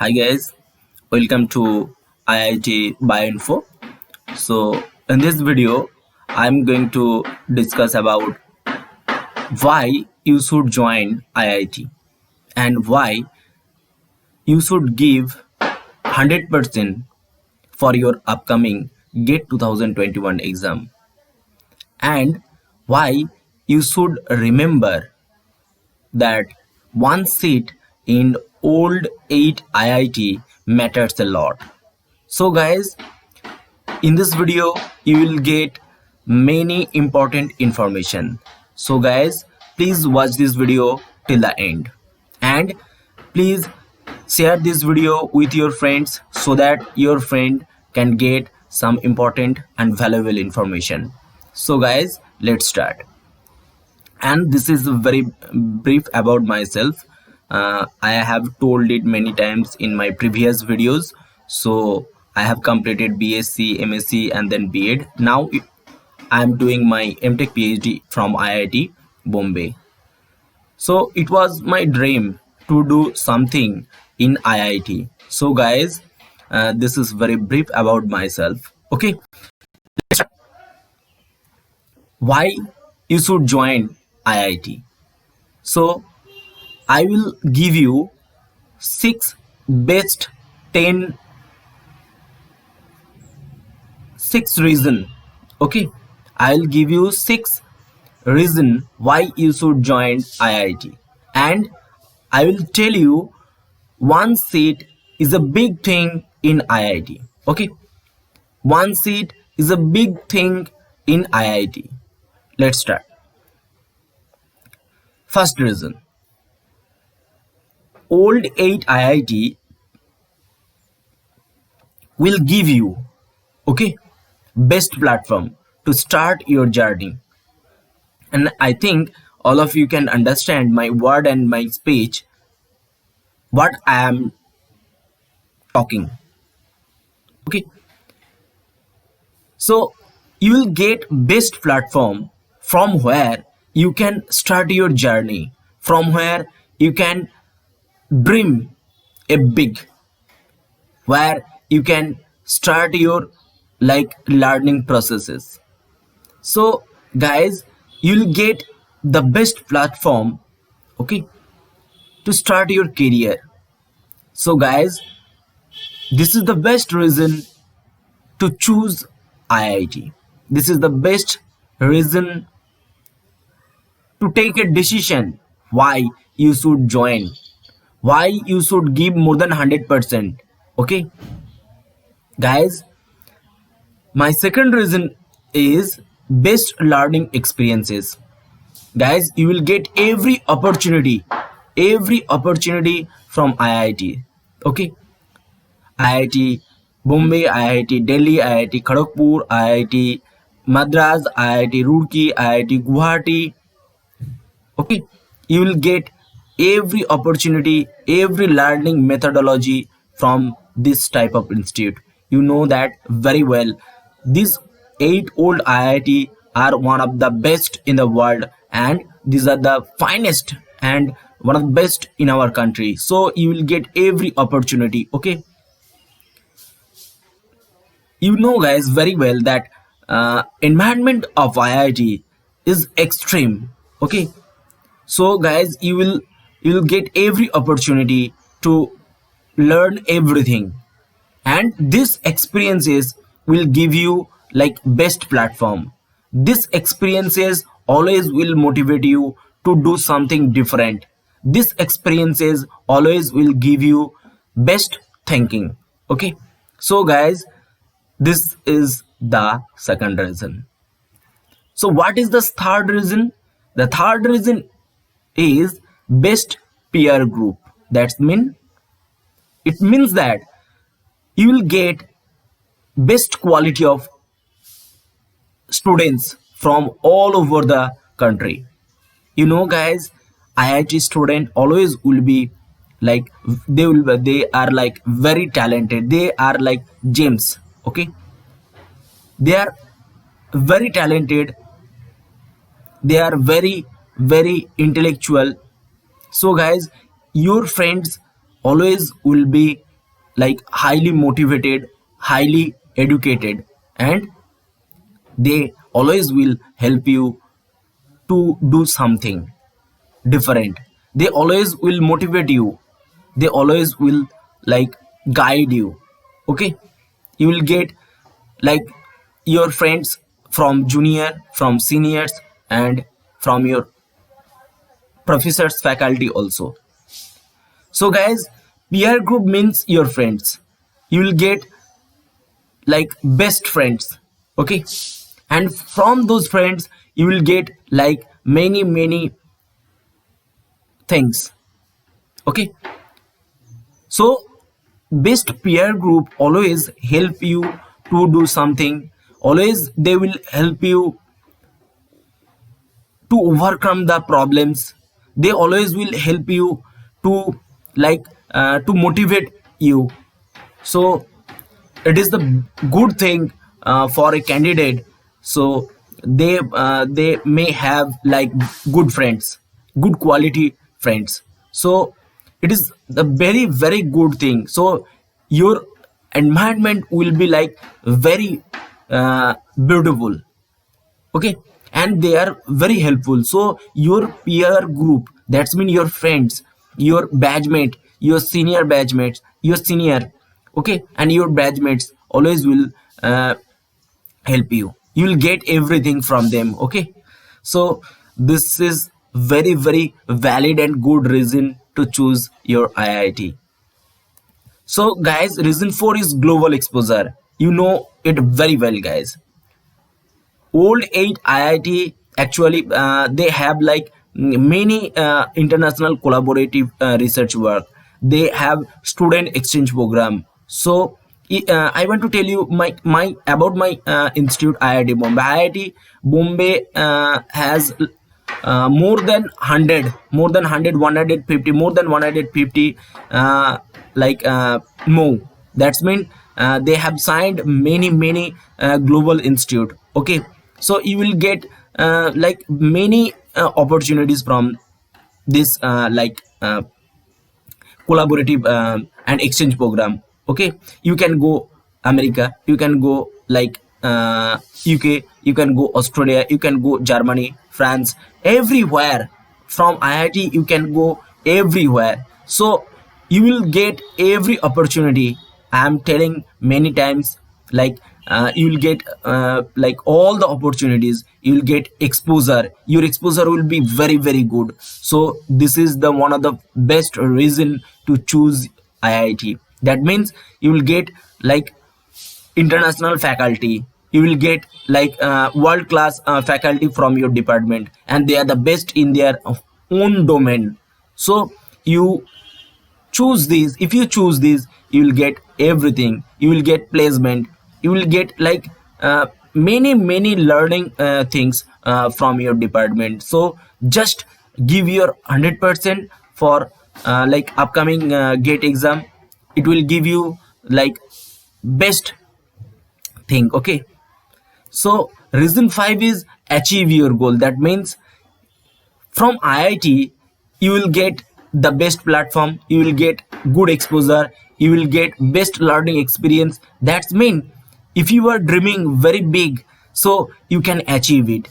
Hi guys, welcome to IIT Bioinfo. So in this video, I'm going to discuss about why you should join IIT and why you should give 100% for your upcoming GATE 2021 exam and why you should remember that one seat in old 8 IIT matters a lot. So guys, in this video you will get many important information. So guys, please watch this video till the end and please share this video with your friends so that your friend can get some important and valuable information. So guys, let's start. And this is very brief about myself. I have told it many times in my previous videos. So I have completed BSc, MSc and then B.Ed. Now I am doing my MTech PhD from IIT Bombay. So it was my dream to do something in IIT. So guys, this is very brief about myself. Okay, why you should join IIT? So I will give you 6 best 10 6 reason. Okay, I'll give you 6 reason why you should join IIT, and I will tell you one seat is a big thing in IIT. Okay, one seat is a big thing in IIT. Let's start. First reason, old 8 IIT will give you, okay, best platform to start your journey. And I think all of you can understand my word and my speech what I am talking. Okay, so you will get best platform from where you can start your journey, from where you can dream a big, where you can start your like learning processes. So guys, you'll get the best platform, okay, to start your career. So guys, this is the best reason to choose IIT. This is the best reason to take a decision why you should join, why you should give more than 100%. Okay guys, my second reason is best learning experiences. Guys, you will get every opportunity from IIT. Okay, IIT Bombay, IIT Delhi, IIT Kharagpur, IIT Madras, IIT Roorkee, IIT Guwahati. Okay, you will get every opportunity, every learning methodology from this type of institute. You know that very well. These 8 old IIT are one of the best in the world, and these are the finest and one of the best in our country. So you will get every opportunity. Okay, you know guys very well that environment of IIT is extreme. Okay, so guys, you will get every opportunity to learn everything, and this experiences will give you like best platform. This experiences always will motivate you to do something different. This experiences always will give you best thinking. Okay, so guys, this is the second reason. So what is the third reason? The third reason is best peer group. That mean it means that you will get best quality of students from all over the country. You know guys, IIT student always will be like they are like very talented. They are like gems. Okay, they are very talented, they are very intellectual. So guys, your friends always will be like highly motivated, highly educated, and they always will help you to do something different. They always will motivate you, they always will like guide you. Okay, you will get like your friends from junior, from seniors, and from your professors, faculty also. So guys, peer group means your friends. You will get like best friends. Okay, and from those friends you will get like many things. Okay, so best peer group always help you to do something. Always they will help you to overcome the problems. They always will help you to like to motivate you. So it is the good thing for a candidate. So they may have like good friends, good quality friends. So it is the very good thing. So your environment will be like very beautiful. Okay, and they are very helpful. So your peer group, that's mean your friends, your batch mate, your senior batch mates, your senior, okay, and your batch mates always will uh, help you. You will get everything from them. Okay, so this is very valid and good reason to choose your IIT. So guys, reason 4 is global exposure. You know it very well, guys. Old age IIT actually they have like many international collaborative research work. They have student exchange program. So I want to tell you my about my institute, IIT Bombay. IIT Bombay has more than 100, more than 100, 150, more than 150 like more. That's mean they have signed many global institute. Okay, so you will get like many opportunities from this collaborative and exchange program. Okay, you can go America, you can go like UK, you can go Australia, you can go Germany, France, everywhere. From IIT you can go everywhere. So you will get every opportunity. I am telling many times, like you will get like all the opportunities. You will get exposure. Your exposure will be very good. So this is the one of the best reason to choose IIT. That means you will get like international faculty. You will get like world class faculty from your department, and they are the best in their own domain. So you choose these. If you choose these, you will get everything. You will get placement, you will get like many learning things from your department. So just give your 100% for like upcoming gate exam. It will give you like best thing. Okay, so reason 5 is achieve your goal. That means from IIT you will get the best platform, you will get good exposure, you will get best learning experience. That's mean if you are dreaming very big, so you can achieve it.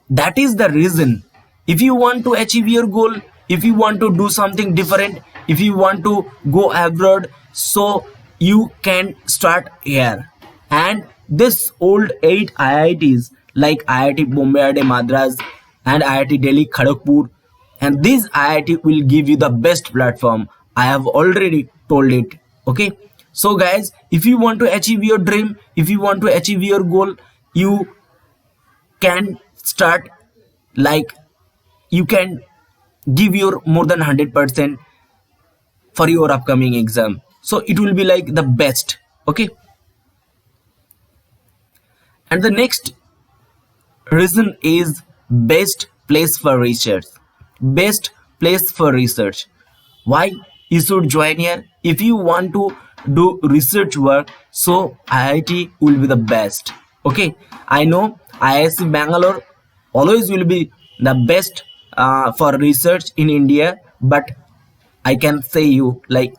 That is the reason. If you want to achieve your goal, if you want to do something different, if you want to go abroad, so you can start here. And this old 8 IITs like IIT Bombay, IIT Madras, and IIT Delhi Kharagpur, and this IIT will give you the best platform. I have already told it. Okay, so guys, if you want to achieve your dream, if you want to achieve your goal, you can start like you can give your more than 100% for your upcoming exam. So it will be like the best. Okay, and the next reason is best place for research. Best place for research. Why you should join here? If you want to do research work, so IIT will be the best. Okay, I know IISc Bangalore always will be the best for research in India, but I can say you like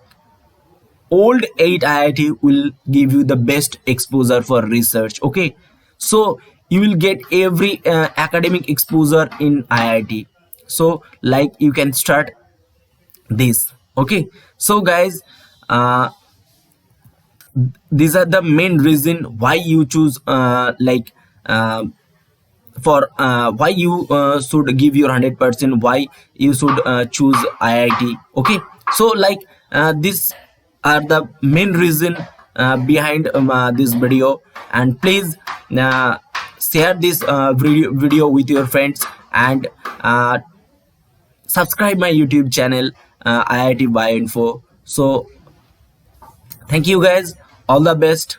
old 8 IIT will give you the best exposure for research. Okay, so you will get every academic exposure in IIT. So like you can start this. Okay, so guys, uh, these are the main reason why you choose uh, for why you should give your 100%, why you should choose IIT. Okay, so like these are the main reason behind this video. And please uh, share this video with your friends, and subscribe my YouTube channel, IIT Bioinfo. So thank you guys, all the best.